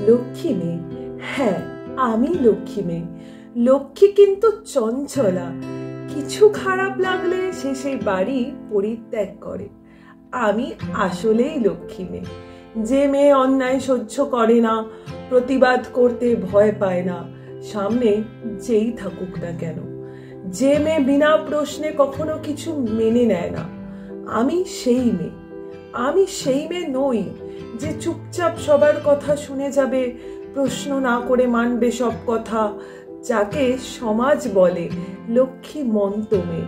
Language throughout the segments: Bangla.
লক্ষ্মী মেয়ে, হ্যাঁ আমি লক্ষ্মী মেয়ে। লক্ষ্মী কিন্তু চঞ্চলা, কিছু খারাপ লাগলে সে সেই বাড়ি পরিত্যাগ করে। আমি আসলেই লক্ষ্মী মেয়ে, যে মেয়ে অন্যায় সহ্য করে না, প্রতিবাদ করতে ভয় পায় না, সামনে যেই থাকুক না কেন, যে মেয়ে বিনা প্রশ্নে কখনো কিছু মেনে নেয় না। আমি সেই মেয়ে। আমি সেই মেয়ে নই যে চুপচাপ সবার কথা শুনে যাবে, প্রশ্ন না করে মানবে সব কথা, যাকে সমাজ বলে লক্ষ্মী মন্ত মেয়ে।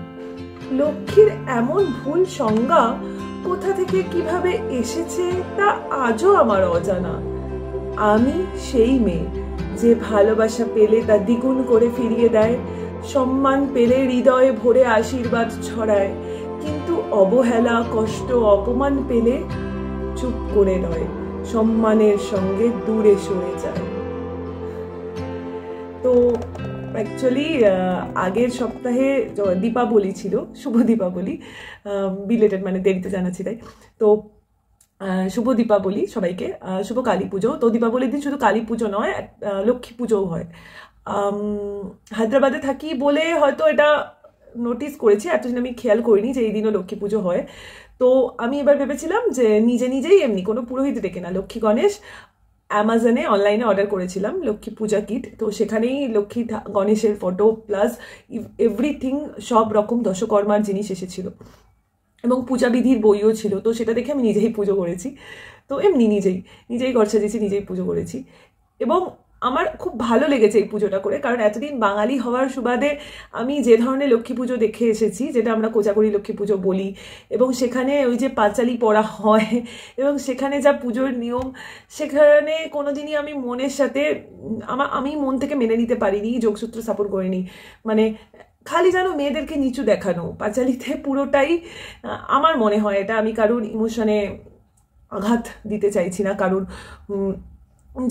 লক্ষ্মীর এমন ভুল সংজ্ঞা কোথা থেকে কিভাবে এসেছে তা আজও আমার অজানা। আমি সেই মেয়ে যে ভালোবাসা পেলে তা দ্বিগুণ করে ফিরিয়ে দেয়, সম্মান পেলে হৃদয়ে ভরে আশীর্বাদ ছড়ায়, কিন্তু অবহেলা, কষ্ট, অপমান পেলে চুপ করে রয়, সম্মানের সঙ্গে দূরে সরে যায়। তো অ্যাকচুয়ালি আগের সপ্তাহে দীপাবলি ছিল, শুভ দীপাবলি, বিলেটেড মানে দেরিতে জানাচ্ছি তাই। তো শুভ দীপাবলি সবাইকে, শুভ কালী পুজো। তো দীপাবলির দিন শুধু কালী পুজো নয়, লক্ষ্মী পুজোও হয়। হায়দ্রাবাদে থাকি বলে হয়তো এটা নোটিস করেছি, এতদিন আমি খেয়াল করিনি যে এই দিনও লক্ষ্মী পুজো হয়। তো আমি এবার ভেবেছিলাম যে নিজেই এমনি কোনো পুরোহিত ডেকে না, লক্ষ্মী গণেশ অ্যামাজনে অনলাইনে অর্ডার করেছিলাম লক্ষ্মী পূজা কিট। তো সেখানেই লক্ষ্মী গণেশের ফটো প্লাস এভরিথিং, সব রকম দশকর্মার জিনিস এসেছিল এবং পূজাবিধির বইও ছিল। তো সেটা দেখে আমি নিজেই পুজো করেছি। তো এমনি নিজেই ঘর সাজিয়েছি, নিজেই পুজো করেছি এবং আমার খুব ভালো লেগেছে এই পুজোটা করে। কারণ এতদিন বাঙালি হওয়ার সুবাদে আমি যে ধরনের লক্ষ্মী পুজো দেখে এসেছি, যেটা আমরা কোজাগরি লক্ষ্মী পুজো বলি, এবং সেখানে ওই যে পাঁচালি পড়া হয় এবং সেখানে যা পুজোর নিয়ম, সেখানে কোনোদিনই আমি মনের সাথে আমি মন থেকে মেনে নিতে পারিনি, যোগসূত্র স্থাপন করিনি। মানে খালি যেন মেয়েদেরকে নিচু দেখানো পাঁচালিতে পুরোটাই। আমার মনে হয় এটা, আমি কারুর ইমোশনে আঘাত দিতে চাইছি না, কারুর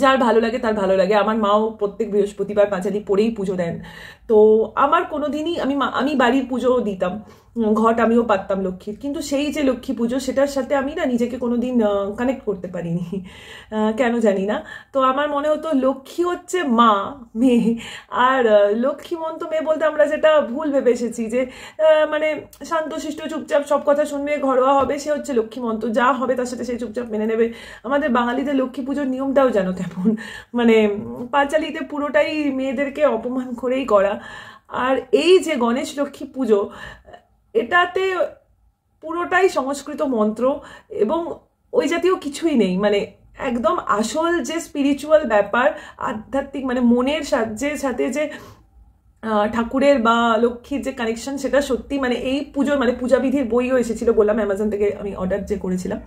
যার ভালো লাগে তার ভালো লাগে। আমার মাও প্রত্যেক বৃহস্পতিবার পাঁচালি পড়েই পুজো দেন। তো আমার কোনোদিনই আমি বাড়ির পুজোও দিতাম, ঘট আমিও পাততাম লক্ষ্মীর, কিন্তু সেই যে লক্ষ্মী পুজো সেটার সাথে আমি না নিজেকে কোনোদিন কানেক্ট করতে পারিনি, কেন জানি না। তো আমার মনে হতো লক্ষ্মী হচ্ছে মা, মেয়ে, আর লক্ষ্মীমন্ত মেয়ে বলতে আমরা যেটা ভুল ভেবে এসেছি যে মানে শান্তশিষ্ট চুপচাপ সব কথা শুনবে, ঘরোয়া হবে, সে হচ্ছে লক্ষ্মীমন্ত, যা হবে তার সাথে সে চুপচাপ মেনে নেবে। আমাদের বাঙালিদের লক্ষ্মী পুজোর নিয়মটাও যেন কেমন, মানে পাঁচালিতে পুরোটাই মেয়েদেরকে অপমান করেই করা। আর এই যে গণেশ লক্ষ্মী পুজো, এটাতে পুরোটাই সংস্কৃত মন্ত্র এবং ওই জাতীয় কিছুই নেই। মানে একদম আসল যে স্পিরিচুয়াল ব্যাপার, আধ্যাত্মিক, মানে মনের সাথে যে ঠাকুরের বা লক্ষ্মীর যে কানেকশন, সেটা সত্যি মানে এই পুজোর, মানে পূজাবিধির বইও এসেছিল, বললাম অ্যামাজন থেকে আমি অর্ডার যে করেছিলাম।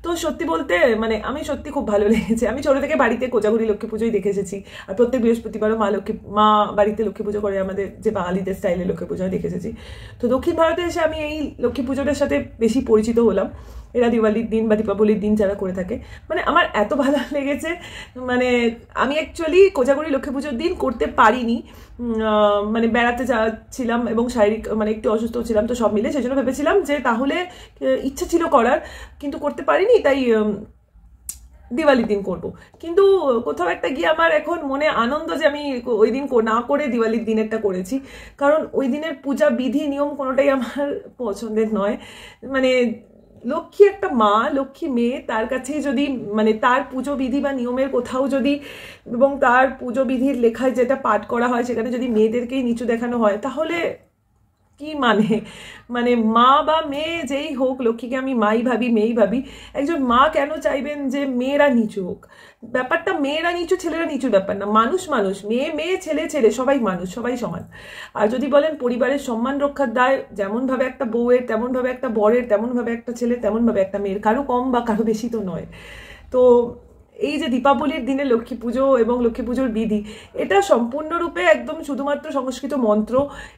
তো সত্যি বলতে মানে আমি সত্যি খুব ভালো লেগেছে। আমি ছোটো থেকে বাড়িতে কোজাগরি লক্ষ্মী পুজোই দেখে এসেছি, আর প্রত্যেক বৃহস্পতিবারও মা বাড়িতে লক্ষ্মী পুজো করে, আমাদের যে বাঙালিদের স্টাইলে লক্ষ্মী পুজো দেখে এসেছি। তো দক্ষিণ ভারতে এসে আমি এই লক্ষ্মী পুজোটার সাথে বেশি পরিচিত হলাম। এরা দিওয়ালির দিন বা দীপাবলির দিন যারা করে থাকে, মানে আমার এত ভালো লেগেছে। মানে আমি অ্যাকচুয়ালি কোজাগরি লক্ষ্মী পুজোর দিন করতে পারিনি, মানে বেড়াতে যাচ্ছিলাম এবং শারীরিক মানে একটু অসুস্থ ছিলাম, তো সব মিলে সেই জন্য ভেবেছিলাম যে তাহলে ইচ্ছা ছিল করার, কিন্তু করতে পারিনি, তাই দিওয়ালির দিন করব। কিন্তু কোথাও একটা গিয়ে আমার এখন মনে আনন্দ যে আমি ওই দিন না করে দিওয়ালির দিনেরটা করেছি। কারণ ওই দিনের পূজা বিধি নিয়ম কোনোটাই আমার পছন্দের নয়। মানে লক্ষ্মী একটা মা, লক্ষ্মী মেয়ে, তার কাছেই যদি মানে তার পুজো বিধি বা নিয়মের কোথাও যদি, এবং তার পুজো বিধির লেখায় যেটা পাঠ করা হয় সেখানে যদি মেয়েদেরকেই নিচু দেখানো হয়, তাহলে কি মানে মা বা মেয়ে যেই হোক, লক্ষ্মীকে আমি মাই ভাবি, মেয়েই ভাবি। একজন মা কেন চাইবেন যে মেয়েরা নিচু হোক? ব্যাপারটা মেয়েরা নিচু ছেলেরা নিচুর ব্যাপার না, মানুষ, মেয়ে ছেলে সবাই মানুষ, সবাই সমান। আর যদি বলেন পরিবারের সম্মান রক্ষার দায়, যেমনভাবে একটা বউয়ের, তেমনভাবে একটা বরের, তেমনভাবে একটা ছেলের, তেমনভাবে একটা মেয়ের, কারো কম বা কারো বেশি তো নয়। তো এই যে দীপাবলির দিনে লক্ষ্মী পুজো এবং লক্ষ্মী পুজোর বিধি, এটা সম্পূর্ণরূপে একদম শুধুমাত্র সংস্কৃত মন্ত্র,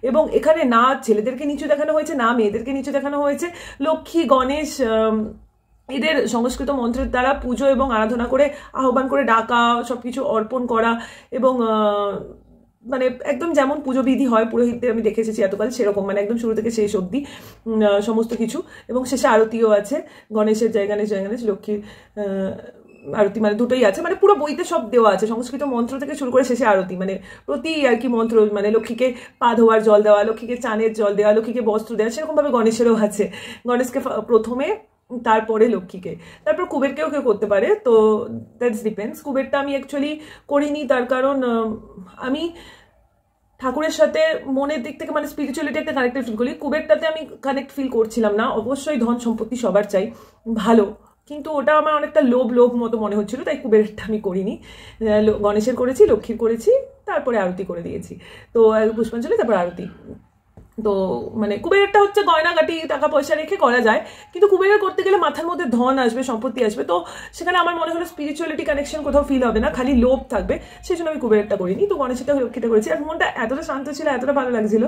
এবং এখানে না ছেলেদেরকে নিচু দেখানো হয়েছে না মেয়েদেরকে নিচু দেখানো হয়েছে। লক্ষ্মী গণেশ এদের সংস্কৃত মন্ত্রের দ্বারা পুজো এবং আরাধনা করে, আহ্বান করে ডাকা, সবকিছু অর্পণ করা, এবং মানে একদম যেমন পুজো বিধি হয় পুরোহিতদের আমি দেখে এসেছি এতকাল, সেরকম মানে একদম শুরু থেকে শেষ অবধি সমস্ত কিছু। এবং শেষে আরতিও আছে, গণেশের জয় গণেশ, লক্ষ্মীর আরতি, মানে দুটোই আছে, মানে পুরো বইতে সব দেওয়া আছে, সংস্কৃত মন্ত্র থেকে শুরু করে শেষে আরতি, মানে প্রতি আর কি মন্ত্র, মানে লক্ষ্মীকে পা ধোয়ার জল দেওয়া, লক্ষ্মীকে চানের জল দেওয়া, লক্ষ্মীকে বস্ত্র দেওয়া, সেরকমভাবে গণেশেরও আছে, গণেশকে প্রথমে, তারপরে লক্ষ্মীকে, তারপর কুবেরকেও কেউ করতে পারে। তো দ্যাটস ডিপেন্ডস। কুবেরটা আমি অ্যাকচুয়ালি করিনি, তার কারণ আমি ঠাকুরের সাথে মনের দিক থেকে, মানে স্পিরিচুয়ালিটি একটা কানেক্টেড ফিল করি। কুবেরটাতে আমি কানেক্ট ফিল করছিলাম না। অবশ্যই ধন সম্পত্তি সবার চাই, ভালো, কিন্তু ওটা আমার অনেকটা লোভ লোভ মতো মনে হচ্ছিল, তাই কুবেরটা আমি করিনি। গণেশের করেছি, লক্ষ্মীর করেছি, তারপরে আরতি করে দিয়েছি। তো পুষ্পাঞ্জলি, তারপর আরতি। তো মানে কুবেরটা হচ্ছে গয়নাগাটি টাকা পয়সা রেখে করা যায়, কিন্তু কুবেরের করতে গেলে মাথার মধ্যে ধন আসবে, সম্পত্তি আসবে, তো সেখানে আমার মনে হলো স্পিরিচুয়ালিটি কানেকশন কোথাও ফিল হবে না, খালি লোভ থাকবে, সেই জন্য আমি কুবেরটা করিনি। তো গণেশটা লক্ষ্মীটা করেছি, আর মনটা এতটা শান্ত ছিল, এতটা ভালো লাগছিল।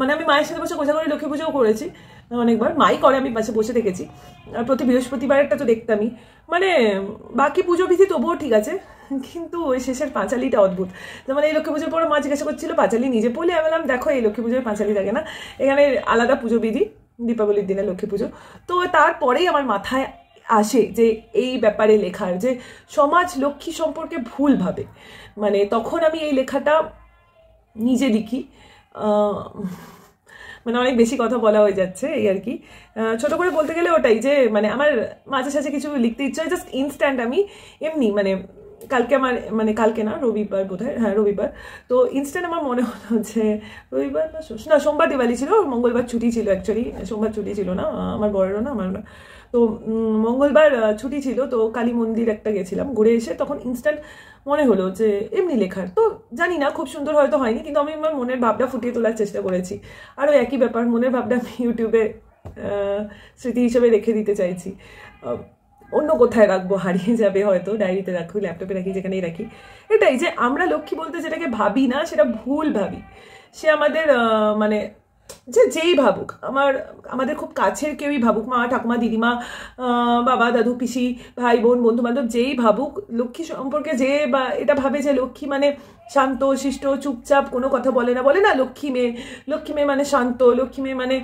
মানে আমি মায়ের সাথে বসে কোজাগরি লক্ষ্মী পুজোও করেছি অনেকবার, মাই করে, আমি পাশে বসে দেখেছি, আর প্রতি বৃহস্পতিবারেরটা তো দেখতামই। মানে বাকি পুজো বিধি তবুও ঠিক আছে, কিন্তু ওই শেষের পাঁচালিটা অদ্ভুত। যেমন এই লক্ষ্মী পুজোর পরে মা জিজ্ঞাসা করছিল পাঁচালি নিজে পড়লে, আমি বললাম দেখো এই লক্ষ্মী পুজোর পাঁচালি থাকে না, এখানে আলাদা পুজো বিধি, দীপাবলির দিনে লক্ষ্মী পুজো। তো তারপরেই আমার মাথায় আসে যে এই ব্যাপারে লেখার, যে সমাজ লক্ষ্মী সম্পর্কে ভুল ভাবে, মানে তখন আমি এই লেখাটা নিজে লিখি। মানে অনেক বেশি কথা বলা হয়ে যাচ্ছে এই আর কি। ছোট করে বলতে গেলে ওটাই, যে মানে আমার মাঝে সাঝে কিছু লিখতে ইচ্ছা হয়, জাস্ট ইনস্ট্যান্ট আমি এমনি, মানে কালকে আমার, মানে কালকে না, রবিবার বোধহয়, হ্যাঁ রবিবার, তো ইনস্ট্যান্ট আমার মনে হলো যে রবিবার না সোমবার দিওয়ালি ছিল, মঙ্গলবার ছুটি ছিল, অ্যাকচুয়ালি সোমবার ছুটি ছিল না, আমার বড়েরও না, আমারও না। তো মঙ্গলবার ছুটি ছিল, তো কালী মন্দির একটা গেছিলাম, ঘুরে এসে তখন ইনস্ট্যান্ট মনে হলো যে এমনি লেখার। তো জানি না খুব সুন্দর হয়তো হয়নি, কিন্তু আমি আমার মনের ভাবটা ফুটিয়ে তোলার চেষ্টা করেছি। আরও একই ব্যাপার, মনের ভাবটা আমি ইউটিউবে স্মৃতি হিসেবে রেখে দিতে চাইছি। অন্য কোথায় রাখবো, হারিয়ে যাবে হয়তো, ডায়েরিতে রাখি, ল্যাপটপে রাখি, যেখানেই রাখি। এটাই যে আমরা লক্ষ্মী বলতে যেটাকে ভাবি না, সেটা ভুল ভাবি। সে আমাদের মানে যেই ভাবুক, আমাদের খুব কাছের কেউই ভাবুক, মা ঠাকুমা দিদিমা বাবা দাদু পিসি ভাই বোন বন্ধু বান্ধব যেই ভাবুক, লক্ষ্মী সম্পর্কে যে বা এটা ভাবে যে লক্ষ্মী মানে শান্ত শিষ্ট চুপচাপ, কোনো কথা বলে না লক্ষ্মী মেয়ে মানে শান্ত, লক্ষ্মী মেয়ে মানে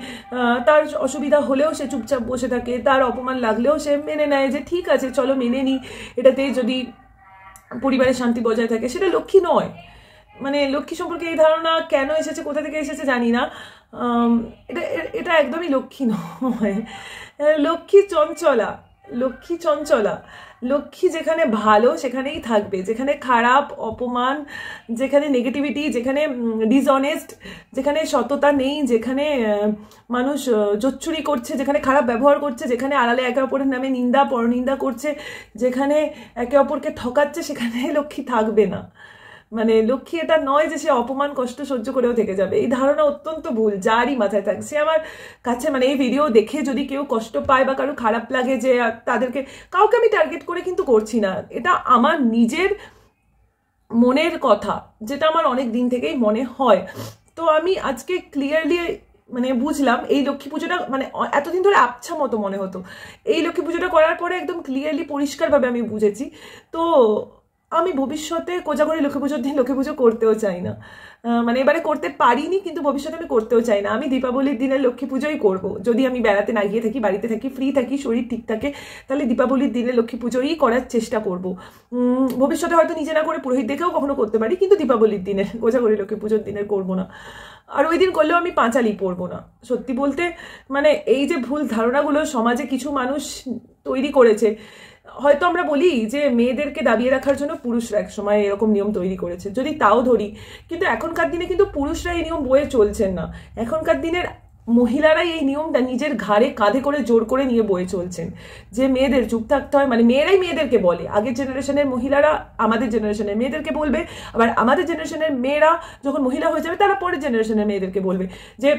তার অসুবিধা হলেও সে চুপচাপ বসে থাকে, তার অপমান লাগলেও সে মেনে নেয় যে ঠিক আছে চলো মেনে নিই, এটাতে যদি পরিবারের শান্তি বজায় থাকে, সেটা লক্ষ্মী নয়। মানে লক্ষ্মী সম্পর্কে এই ধারণা কেন এসেছে, কোথা থেকে এসেছে জানি না, এটা এটা একদমই লক্ষ্মী নয়। লক্ষ্মী চঞ্চলা, লক্ষ্মী যেখানে ভালো সেখানেই থাকবে, যেখানে খারাপ, অপমান, যেখানে নেগেটিভিটি, যেখানে ডিসঅনেস্ট, যেখানে সততা নেই, যেখানে মানুষ জোচ্চুরি করছে, যেখানে খারাপ ব্যবহার করছে, যেখানে আড়ালে একে অপরের নামে নিন্দা পরনিন্দা করছে, যেখানে একে অপরকে ঠকাচ্ছে, সেখানে লক্ষ্মী থাকবে না। মানে লক্ষ্মী এটা নয় যে সে অপমান কষ্ট সহ্য করেও থেকে যাবে, এই ধারণা অত্যন্ত ভুল, যারই মাথায় থাকে। সে আমার কাছে, মানে এই ভিডিও দেখে যদি কেউ কষ্ট পায় বা কারো খারাপ লাগে, যে তাদেরকে, কাউকে আমি টার্গেট করে কিন্তু করছি না, এটা আমার নিজের মনের কথা, যেটা আমার অনেক দিন থেকেই মনে হয়। তো আমি আজকে ক্লিয়ারলি মানে বুঝলাম এই লক্ষ্মী পুজোটা, মানে এতদিন ধরে আবছা মতো মনে হতো, এই লক্ষ্মী পুজোটা করার পরে একদম ক্লিয়ারলি পরিষ্কারভাবে আমি বুঝেছি। তো আমি ভবিষ্যতে কোজাগরি লক্ষ্মী পুজোর দিন লক্ষ্মী পুজো করতেও চাই না, মানে এবারে করতে পারিনি, কিন্তু ভবিষ্যতে আমি করতেও চাই না। আমি দীপাবলির দিনের লক্ষ্মী পুজোই করবো, যদি আমি বেড়াতে না গিয়ে থাকি, বাড়িতে থাকি, ফ্রি থাকি, শরীর ঠিক থাকে, তাহলে দীপাবলির দিনে লক্ষ্মী পুজোই করার চেষ্টা করব। ভবিষ্যতে হয়তো নিজে না করে পুরোহিত দেখেও কখনো করতে পারি, কিন্তু দীপাবলির দিনের, কোজাগরি লক্ষ্মী পুজোর দিনের করবো না। আর ওই দিন করলেও আমি পাঁচালি পরবো না। সত্যি বলতে মানে এই যে ভুল ধারণাগুলো সমাজে কিছু মানুষ তৈরি করেছে, হয়তো আমরা বলি যে মেয়েদেরকে দাবিয়ে রাখার জন্য পুরুষরা এক সময় এরকম নিয়ম তৈরি করেছে, যদি তাও ধরি, কিন্তু এখনকার দিনে কিন্তু পুরুষরা এই নিয়ম বয়ে চলছেন না। এখনকার দিনের মহিলারাই এই নিয়মটা নিজের ঘাড়ে কাঁধে করে জোর করে নিয়ে বয়ে চলছেন, যে মেয়েদের চুপ থাকতে হয়। মানে মেয়েরাই মেয়েদেরকে বলে, আগের জেনারেশনের মহিলারা আমাদের জেনারেশনের মেয়েদেরকে বলবে, আবার আমাদের জেনারেশনের মেয়েরা যখন মহিলা হয়ে যাবে তারা পরের জেনারেশনের মেয়েদেরকে বলবে যে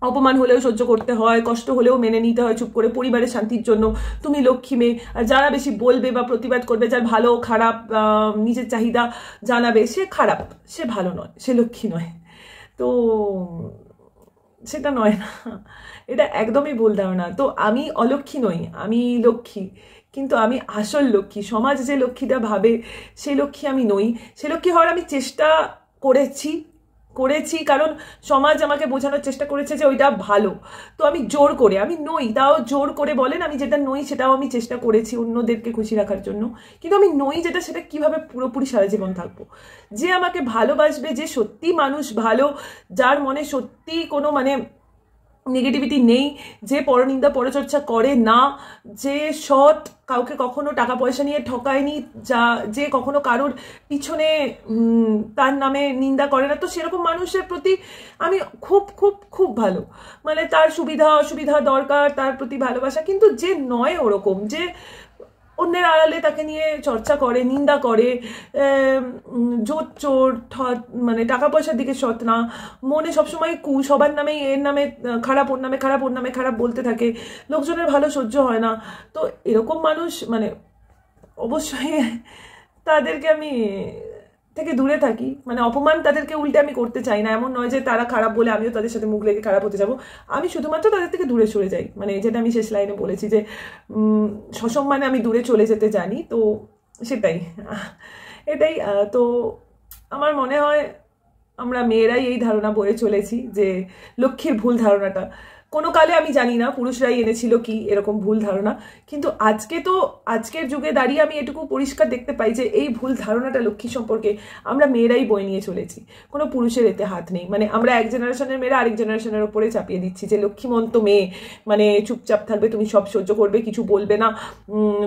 অপমান হলেও সহ্য করতে হয়, কষ্ট হলেও মেনে নিতে হয় চুপ করে, পরিবারের শান্তির জন্য তুমি লক্ষ্মী মেয়ে। আর যারা বেশি বলবে বা প্রতিবাদ করবে, যার ভালো খারাপ নিজের চাহিদা জানাবে, সে খারাপ, সে ভালো নয়, সে লক্ষ্মী নয়। তো সেটা নয় না, এটা একদমই ভুল ধারণা। তো আমি অলক্ষ্মী নই, আমি লক্ষ্মী, কিন্তু আমি আসল লক্ষ্মী। সমাজ যে লক্ষ্মীটা ভাবে সেই লক্ষ্মী আমি নই, সে লক্ষ্মী হওয়ার আমি চেষ্টা করেছি, করেছি কারণ সমাজ আমাকে বোঝানোর চেষ্টা করেছে যে ওইটা ভালো। তো আমি জোর করে, আমি নই তাও জোর করে বলেন, আমি যেটা নই সেটাও আমি চেষ্টা করেছি অন্যদেরকে খুশি রাখার জন্য, কিন্তু আমি নই যেটা, সেটা কিভাবে পুরোপুরি সারা জীবন থাকবো? যে আমাকে ভালোবাসবে, যে সত্যি মানুষ ভালো, যার মনে সত্যি কোনো মানে নেগেটিভিটি নেই, যে পরনিন্দা পরচর্চা করে না, যে সৎ, কাউকে কখনো টাকা পয়সা নিয়ে ঠকায়নি, যে কখনো কারোর পিছনে তার নামে নিন্দা করে না, তো সেরকম মানুষের প্রতি আমি খুব খুব খুব ভালো, মানে তার সুবিধা অসুবিধা দরকার, তার প্রতি ভালোবাসা। কিন্তু যে নয় ওরকম, যে অন্যের আড়ালে তাকে নিয়ে চর্চা করে, নিন্দা করে, জোর চোর মানে টাকা পয়সার দিকে সৎ না, মনে সবসময় সবার নামেই এর নামে খারাপ, ওর নামে খারাপ, ওর নামে খারাপ বলতে থাকে, লোকজনের ভালো সহ্য হয় না, তো এরকম মানুষ মানে অবশ্যই তাদেরকে আমি থেকে দূরে থাকি, মানে অপমান তাদেরকে উল্টে আমি করতে চাই না। এমন নয় যে তারা খারাপ বলে আমিও তাদের সাথে মুখ লেগে খারাপ হতে যাব, আমি শুধুমাত্র তাদের থেকে দূরে সরে যাই, মানে যেটা আমি শেষ লাইনে বলেছি যে সসম্মানে আমি দূরে চলে যেতে জানি, তো সেটাই এটাই। তো আমার মনে হয় আমরা মেয়েরাই এই ধারণা বয়ে চলেছি যে লক্ষ্মীর ভুল ধারণাটা, কোনো কালে আমি জানি না পুরুষরাই এনেছিল কি এরকম ভুল ধারণা, কিন্তু আজকের যুগে দাঁড়িয়ে আমি এটুকু পরিষ্কার দেখতে পাই যে এই ভুল ধারণাটা লক্ষ্মী সম্পর্কে আমরা মেয়েরাই বয়ে নিয়ে চলেছি, কোনো পুরুষের এতে হাত নেই। মানে আমরা এক জেনারেশনের মেয়েরা আরেক জেনারেশনের ওপরে চাপিয়ে দিচ্ছি যে লক্ষ্মীমন্ত মেয়ে মানে চুপচাপ থাকবে, তুমি সব সহ্য করবে, কিছু বলবে না,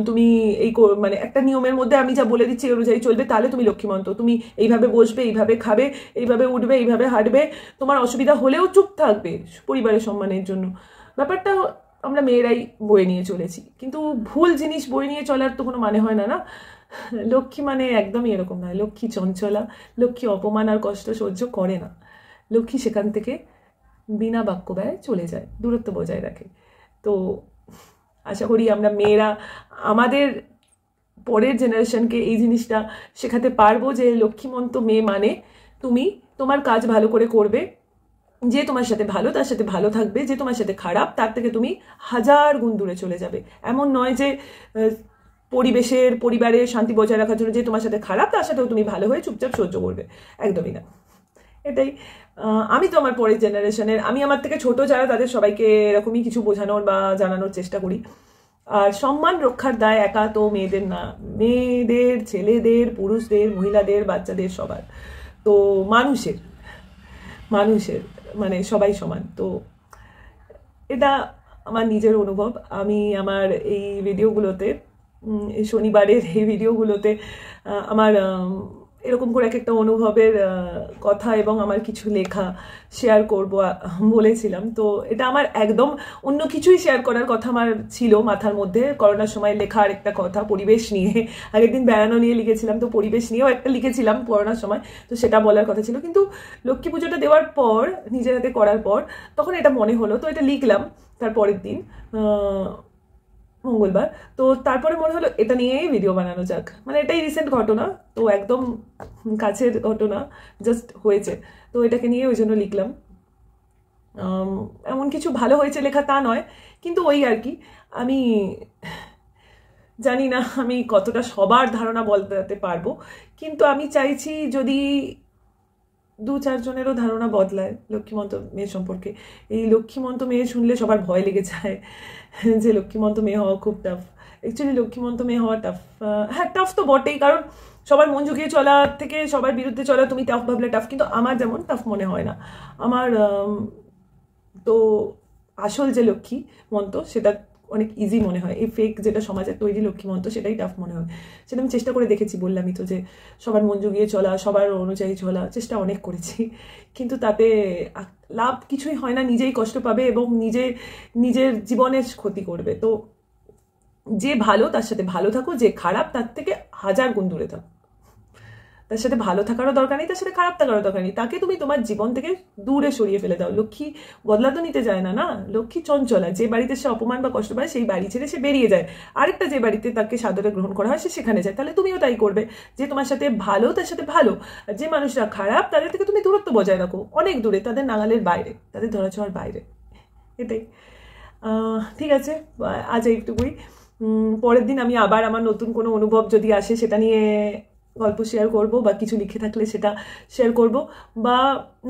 তুমি এই মানে একটা নিয়মের মধ্যে আমি যা বলে দিচ্ছি অনুযায়ী চলবে, তাহলে তুমি লক্ষ্মীমন্ত, তুমি এইভাবে বসবে, এইভাবে খাবে, এইভাবে উঠবে, এইভাবে হাঁটবে, তোমার অসুবিধা হলেও চুপ থাকবে পরিবারের সম্মানের জন্য। ব্যাপারটা আমরা মেয়েরাই বয়ে নিয়ে চলেছি, কিন্তু ভুল জিনিস বয়ে নিয়ে চলার তো কোনো মানে হয় না, না? লক্ষ্মী মানে একদমই এরকম নয়। লক্ষ্মী চঞ্চলা, লক্ষ্মী অপমান আর কষ্ট সহ্য করে না, লক্ষ্মী সেখান থেকে বিনা বাক্য ব্যয় চলে যায়, দূরত্ব বজায় রাখে। তো আশা করি আমরা মেয়েরা আমাদের পরের জেনারেশনকে এই জিনিসটা শেখাতে পারবো যে লক্ষ্মীমন্ত মেয়ে মানে তুমি তোমার কাজ ভালো করে করবে, যে তোমার সাথে ভালো তার সাথে ভালো থাকবে, যে তোমার সাথে খারাপ তার থেকে তুমি 1000 গুণ দূরে চলে যাবে। এমন নয় যে পরিবারের শান্তি বজায় রাখার জন্য যে তোমার সাথে খারাপ তার সাথেও তুমি ভালো হয়ে চুপচাপ সহ্য করবে, একদমই না। এটাই আমি তো আমার পরের জেনারেশনের, আমি আমার থেকে ছোট যারা তাদের সবাইকে এরকমই কিছু বোঝানোর বা জানানোর চেষ্টা করি। আর সম্মান রক্ষার দায় একা তো মেয়েদের না, মেয়েদের, ছেলেদের, পুরুষদের, মহিলাদের, বাচ্চাদের, সবার, তো মানুষের মানে সবাই সমান। তো এটা আমার নিজের অনুভব। আমি আমার এই ভিডিওগুলোতে, এই শনিবারের এই ভিডিওগুলোতে আমার এরকম করে একটা অনুভবের কথা এবং আমার কিছু লেখা শেয়ার করব বলেছিলাম। তো এটা আমার একদম অন্য কিছুই শেয়ার করার কথা আমার ছিল মাথার মধ্যে, করোনার সময় লেখার একটা কথা পরিবেশ নিয়ে, আগের দিন বেড়ানো নিয়ে লিখেছিলাম, তো পরিবেশ নিয়েও একটা লিখেছিলাম করোনার সময়, তো সেটা বলার কথা ছিল। কিন্তু লক্ষ্মী পুজোটা দেওয়ার পর, নিজের হাতে করার পর, তখন এটা মনে হলো, তো এটা লিখলাম তার পরের দিন মঙ্গলবার। তো তারপরে মনে হলো এটা নিয়েই ভিডিও বানানো যাক, মানে এটাই রিসেন্ট ঘটনা, তো একদম কাছের ঘটনা, জাস্ট হয়েছে, তো এটাকে নিয়ে ওই জন্য লিখলাম। এমন কিছু ভালো হয়েছে লেখা তা নয়, কিন্তু ওই আর কি, আমি জানি না আমি কতটা সবার ধারণা বলতে পারবো, কিন্তু আমি চাইছি যদি 2-4 জনেরও ধারণা বদলায় লক্ষ্মীমন্ত মেয়ে সম্পর্কে। এই লক্ষ্মীমন্ত মেয়ে শুনলে সবার ভয় লেগে যায় যে লক্ষ্মীমন্ত মেয়ে হওয়া খুব টাফ। অ্যাকচুয়ালি লক্ষ্মীমন্ত মেয়ে হওয়া টাফ, হ্যাঁ টাফ তো বটেই, কারণ সবার মন ঝুঁকিয়ে চলা থেকে সবার বিরুদ্ধে চলা তুমি টাফ ভাবলে টাফ, কিন্তু আমার যেমন টাফ মনে হয় না। আমার তো আসল যে লক্ষ্মীমন্ত সেটা অনেক ইজি মনে হয়, এই ফেক যেটা সমাজের তৈরি লক্ষ্মীমন্ত সেটাই টাফ মনে হয়। সেটা আমি চেষ্টা করে দেখেছি, বললামই তো যে সবার মন জুগিয়ে চলা, সবার অনুযায়ী চলা, চেষ্টা অনেক করেছি, কিন্তু তাতে লাভ কিছুই হয় না, নিজেই কষ্ট পাবে এবং নিজের জীবনের ক্ষতি করবে। তো যে ভালো তার সাথে ভালো থাকো, যে খারাপ তার থেকে 1000 গুণ দূরে থাকো। তার সাথে ভালো থাকারও দরকার নেই, তার সাথে খারাপ থাকারও দরকার নেই, তাকে তুমি তোমার জীবন থেকে দূরে সরিয়ে ফেলে দাও। লক্ষ্মী বদলা তো নিতে যায় না, না, লক্ষ্মী চঞ্চলা, যে বাড়িতে সে অপমান বা কষ্ট পায় সেই বাড়ি ছেড়ে সে বেরিয়ে যায়, আরেকটা যে বাড়িতে তাকে সাদরে গ্রহণ করা হয় সে সেখানে যায়। তাহলে তুমিও তাই করবে, যে তোমার সাথে ভালো তার সাথে ভালো, আর যে মানুষরা খারাপ তাদের থেকে তুমি দূরত্ব বজায় রাখো, অনেক দূরে, তাদের নাগালের বাইরে, তাদের ধরাছোঁয়ার বাইরে। এটাই। ঠিক আছে, আজ এইটুকুই। পরের দিন আমি আবার আমার নতুন কোনো অনুভব যদি আসে সেটা নিয়ে গল্প শেয়ার করব, বা কিছু লিখে থাকলে সেটা শেয়ার করব, বা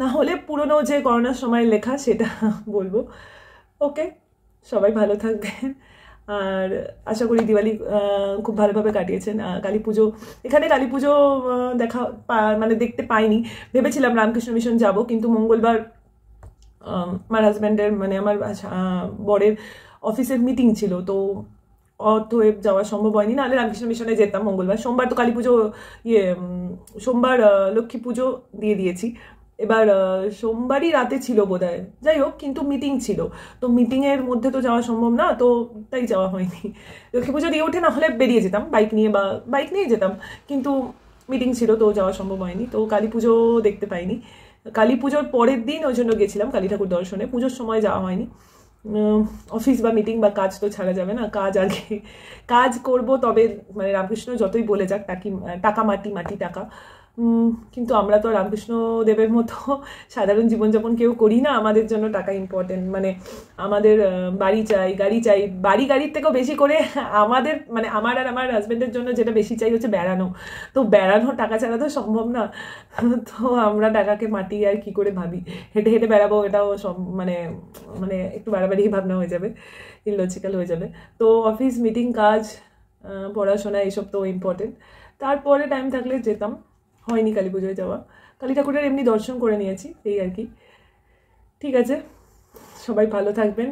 না হলে পুরনো যে করোনার সময় লেখা সেটা বলবো। ওকে, সবাই ভালো থাকবেন। আর আশা করি দিওয়ালি খুব ভালোভাবে কাটিয়েছেন। কালী পুজো, এখানে কালী পুজো মানে দেখতে পাইনি। ভেবেছিলাম রামকৃষ্ণ মিশন যাব, কিন্তু মঙ্গলবার আমার হাজব্যান্ডের মানে আমার বরের অফিসের মিটিং ছিল, তো অতএব যাওয়া সম্ভব হয়নি। নাহলে রামকৃষ্ণ মিশনে যেতাম মঙ্গলবার। সোমবার তো কালী পুজো, সোমবার লক্ষ্মী পুজো দিয়ে দিয়েছি। এবার সোমবারই রাতে ছিল বোধহয়, যাই হোক, কিন্তু মিটিং ছিল, তো মিটিংয়ের মধ্যে তো যাওয়া সম্ভব না, তো তাই যাওয়া হয়নি। লক্ষ্মী পুজো দিয়ে উঠে না হলে বেরিয়ে যেতাম বাইক নিয়ে, বা বাইক নিয়ে যেতাম, কিন্তু মিটিং ছিল তো যাওয়া সম্ভব হয়নি, তো কালী পুজো দেখতে পাইনি। কালী পুজোর পরের দিন ওই জন্য গেছিলাম কালী ঠাকুর দর্শনে, পুজোর সময় যাওয়া হয়নি। অফিস বা মিটিং বা কাজ তো ছাড়া যাবে না, কাজ আগে, কাজ করব তবে, মানে রামকৃষ্ণ যতই বলে যাক টাকা মাটি মাটি টাকা, কিন্তু আমরা তো রামকৃষ্ণ দেবের মতো সাধারণ জীবনযাপন কেউ করি না। আমাদের জন্য টাকা ইম্পর্টেন্ট, মানে আমাদের বাড়ি চাই, গাড়ি চাই, গাড়ির থেকেও বেশি করে আমাদের, মানে আমার আর আমার হাজব্যান্ডের জন্য যেটা বেশি চাই হচ্ছে বেড়ানো। তো বেড়ানো টাকা ছাড়া তো সম্ভব না, তো আমরা টাকাকে মাটি আর কি করে ভাবি। হেঁটে হেঁটে বেড়াবো, এটাও মানে মানে একটু বাড়াবাড়ি ভাবনা হয়ে যাবে, ইললজিক্যাল হয়ে যাবে। তো অফিস মিটিং, কাজ, পড়াশোনা, এইসব তো ইম্পর্টেন্ট। তারপরে টাইম থাকলে যেতাম, হয়নি কালী পুজোয় যাওয়া। কালী ঠাকুরের এমনি দর্শন করে নিয়েছি, এই আর কি। ঠিক আছে, সবাই ভালো থাকবেন,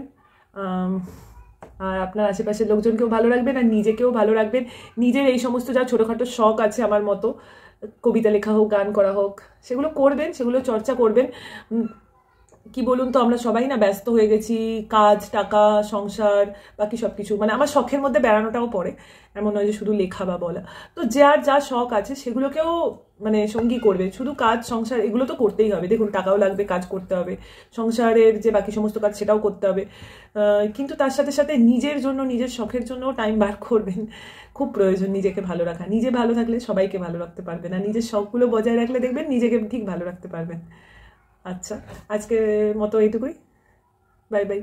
আর আপনার আশেপাশের লোকজনকেও ভালো রাখবেন, আর নিজেকেও ভালো রাখবেন। নিজের এই সমস্ত যা ছোটোখাটো শখ আছে আমার মতো, কবিতা লেখা হোক, গান করা হোক, সেগুলো করবেন, সেগুলো চর্চা করবেন। কি বলুন তো, আমরা সবাই না ব্যস্ত হয়ে গেছি, কাজ, টাকা, সংসার, বাকি সব কিছু, মানে আমার শখের মধ্যে বেড়ানোটাও পড়ে, এমন নয় যে শুধু লেখা বা বলা। তো যার যা শখ আছে সেগুলোকেও মানে সঙ্গী করবে। শুধু কাজ, সংসার এগুলো তো করতেই হবে, দেখুন টাকাও লাগবে, কাজ করতে হবে, সংসারের যে বাকি সমস্ত কাজ সেটাও করতে হবে, কিন্তু তার সাথে সাথে নিজের জন্য, নিজের শখের জন্যও টাইম বার করবেন। খুব প্রয়োজন নিজেকে ভালো রাখা। নিজে ভালো থাকলে সবাইকে ভালো রাখতে পারবেন, আর নিজের শখগুলো বজায় রাখলে দেখবেন নিজেকে ঠিক ভালো রাখতে পারবেন। আচ্ছা, আজকের মতো এইটুকুই। Bye bye.